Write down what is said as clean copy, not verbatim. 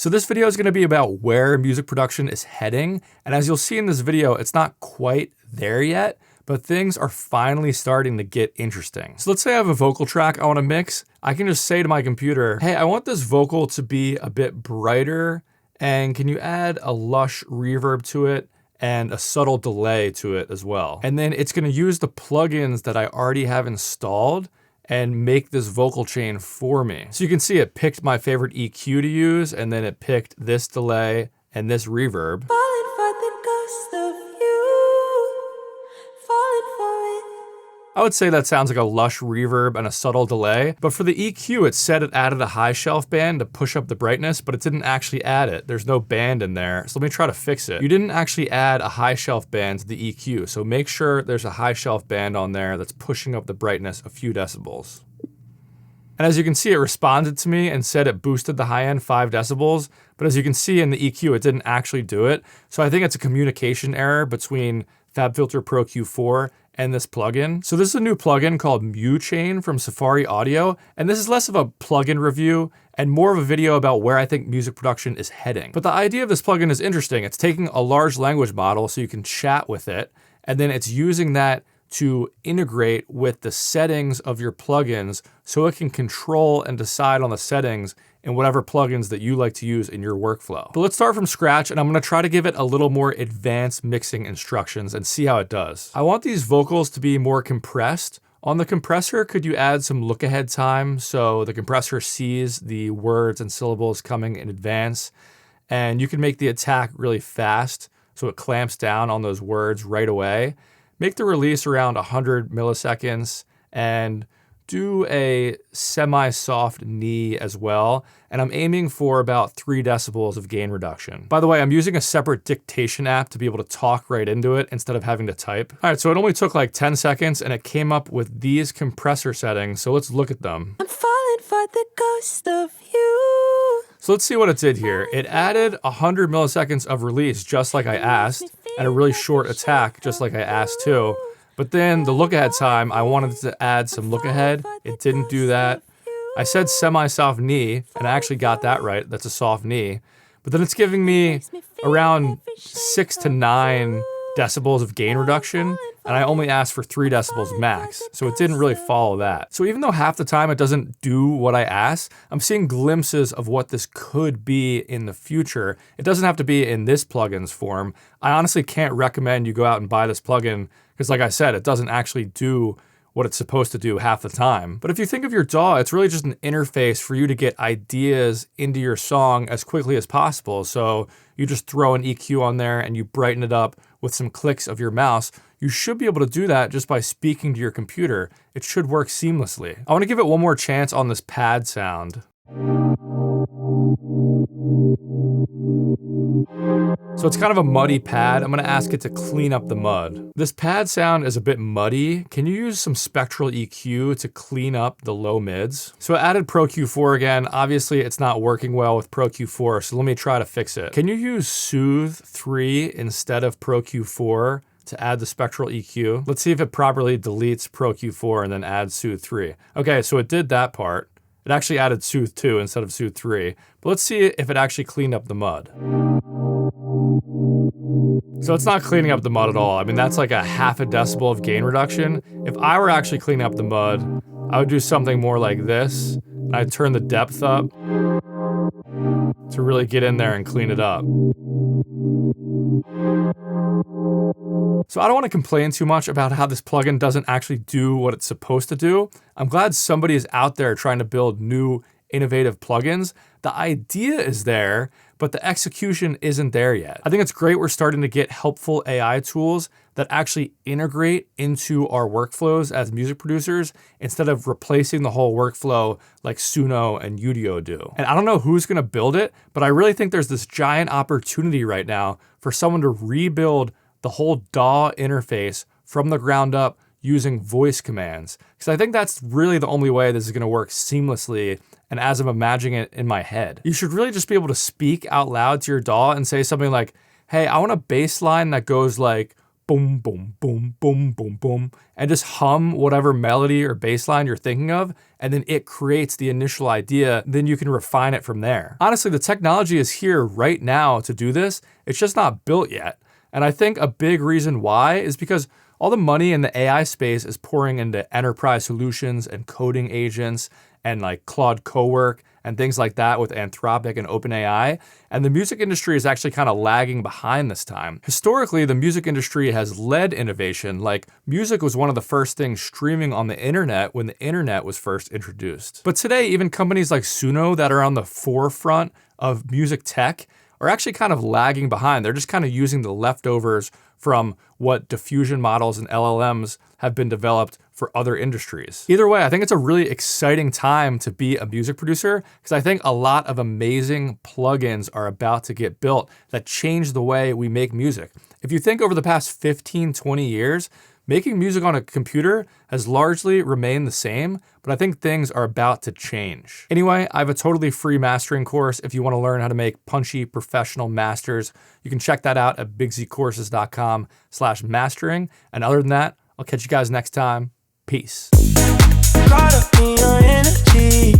So this video is going to be about where music production is heading. And as you'll see in this video, it's not quite there yet, but things are finally starting to get interesting. So let's say I have a vocal track I want to mix. I can just say to my computer, hey, I want this vocal to be a bit brighter, and can you add a lush reverb to it and a subtle delay to it as well. And then it's going to use the plugins that I already have installed and make this vocal chain for me. So you can see it picked my favorite EQ to use, and then it picked this delay and this reverb. Falling for the ghost of you, falling for it. I would say that sounds like a lush reverb and a subtle delay, but for the EQ, it said it added a high shelf band to push up the brightness, but it didn't actually add it. There's no band in there, so let me try to fix it. You didn't actually add a high shelf band to the EQ, so make sure there's a high shelf band on there that's pushing up the brightness a few decibels. And as you can see, it responded to me and said it boosted the high end 5 decibels, but as you can see in the EQ, it didn't actually do it. So I think it's a communication error between FabFilter Pro Q4 and this plugin. So this is a new plugin called MuChain from Safari Audio, and this is less of a plugin review and more of a video about where I think music production is heading. But the idea of this plugin is interesting. It's taking a large language model so you can chat with it, and then it's using that to integrate with the settings of your plugins so it can control and decide on the settings in whatever plugins that you like to use in your workflow. But let's start from scratch, and I'm gonna try to give it a little more advanced mixing instructions and see how it does. I want these vocals to be more compressed. On the compressor, could you add some look ahead time so the compressor sees the words and syllables coming in advance? And you can make the attack really fast so it clamps down on those words right away. Make the release around 100 milliseconds and do a semi-soft knee as well. And I'm aiming for about 3 decibels of gain reduction. By the way, I'm using a separate dictation app to be able to talk right into it instead of having to type. All right, so it only took like 10 seconds and it came up with these compressor settings. So let's look at them. I'm falling for the ghost of you. So let's see what it did here. It added 100 milliseconds of release just like I asked, and a really short attack just like I asked too. But then the look ahead time, I wanted to add some look ahead. It didn't do that. I said semi-soft knee, and I actually got that right. That's a soft knee. But then it's giving me around 6 to 9 decibels of gain reduction, and I only asked for 3 decibels max, so it didn't really follow that. So even though half the time it doesn't do what I asked, I'm seeing glimpses of what this could be in the future. It doesn't have to be in this plugin's form. I honestly can't recommend you go out and buy this plugin because, like I said, it doesn't actually do what it's supposed to do half the time. But if you think of your DAW, it's really just an interface for you to get ideas into your song as quickly as possible. So you just throw an EQ on there and you brighten it up with some clicks of your mouse. You should be able to do that just by speaking to your computer. It should work seamlessly. I want to give it one more chance on this pad sound. So it's kind of a muddy pad. I'm gonna ask it to clean up the mud. This pad sound is a bit muddy. Can you use some spectral EQ to clean up the low mids? So I added Pro Q4 again. Obviously it's not working well with Pro Q4, so let me try to fix it. Can you use Soothe 3 instead of Pro Q4 to add the spectral EQ? Let's see if it properly deletes Pro Q4 and then adds Soothe 3. Okay, so it did that part. It actually added Soothe 2 instead of Soothe 3. But let's see if it actually cleaned up the mud. So it's not cleaning up the mud at all. I mean, that's like a half a decibel of gain reduction. If I were actually cleaning up the mud, I would do something more like this. And I'd turn the depth up to really get in there and clean it up. So I don't want to complain too much about how this plugin doesn't actually do what it's supposed to do. I'm glad somebody is out there trying to build new, innovative plugins. The idea is there, but the execution isn't there yet. I think it's great we're starting to get helpful AI tools that actually integrate into our workflows as music producers instead of replacing the whole workflow like Suno and Udio do. And I don't know who's gonna build it, but I really think there's this giant opportunity right now for someone to rebuild the whole DAW interface from the ground up using voice commands. Because I think that's really the only way this is gonna work seamlessly and as I'm imagining it in my head. You should really just be able to speak out loud to your DAW and say something like, hey, I want a bass line that goes like boom, boom, boom, boom, boom, boom, and just hum whatever melody or bass line you're thinking of, and then it creates the initial idea, then you can refine it from there. Honestly, the technology is here right now to do this. It's just not built yet. And I think a big reason why is because all the money in the AI space is pouring into enterprise solutions and coding agents and like Claude Cowork and things like that with Anthropic and OpenAI. And the music industry is actually kind of lagging behind this time. Historically, the music industry has led innovation. Like music was one of the first things streaming on the internet when the internet was first introduced. But today, even companies like Suno that are on the forefront of music tech are actually kind of lagging behind. They're just kind of using the leftovers from what diffusion models and LLMs have been developed for other industries. Either way, I think it's a really exciting time to be a music producer because I think a lot of amazing plugins are about to get built that change the way we make music. If you think over the past 15, 20 years, making music on a computer has largely remained the same, but I think things are about to change. Anyway, I have a totally free mastering course if you want to learn how to make punchy professional masters. You can check that out at bigzcourses.com/mastering. And other than that, I'll catch you guys next time. Peace. Caught up in your energy.